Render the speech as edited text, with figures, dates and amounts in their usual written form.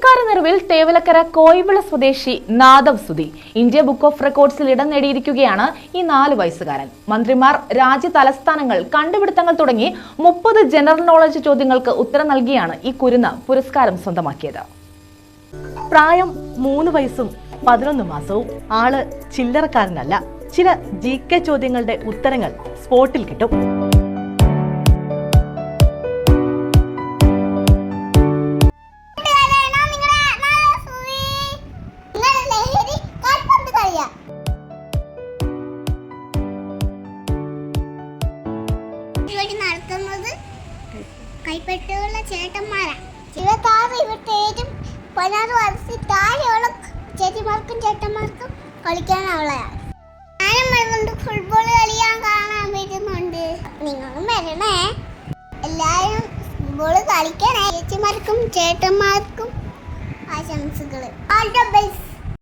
പുരസ്കാര നിറവിൽ തേവലക്കര കോയിവിള സ്വദേശി നാദവ് സുധി ഇന്ത്യ ബുക്ക് ഓഫ് റെക്കോർഡ്സിൽ ഇടം നേടിയിരിക്കുകയാണ് ഈ 4 വയസ്സുകാരൻ. മന്ത്രിമാർ, രാജ്യ തലസ്ഥാനങ്ങൾ, കണ്ടുപിടുത്തങ്ങൾ തുടങ്ങി 30 ജനറൽ നോളജ് ചോദ്യങ്ങൾക്ക് ഉത്തരം നൽകിയാണ് ഈ കുരുന്ന് പുരസ്കാരം സ്വന്തമാക്കിയത്. പ്രായം 3 വയസ്സും 11 മാസവും. ആള് ചില്ലറക്കാരനല്ല. ചില GK ചോദ്യങ്ങളുടെ ഉത്തരങ്ങൾ സ്പോട്ടിൽ കിട്ടും. നടത്തുന്നത് കൈപ്പെട്ടുള്ള ചേട്ടന്മാരാണ്. ഇവിടുത്തെ ഏറ്റവും 16 വയസ്സിൽ താഴെയുള്ള ചേച്ചിമാർക്കും ചേട്ടന്മാർക്കും കളിക്കാനുള്ളതാണ്. ഞാനും ഫുട്ബോൾ കളിയാൻ കാണാൻ വരുന്നുണ്ട്. നിങ്ങളും വരണേ. എല്ലാവരും ഫുട്ബോൾ കളിക്കണേ. ചേച്ചിമാർക്കും ചേട്ടന്മാർക്കും ആശംസകൾ. All the best.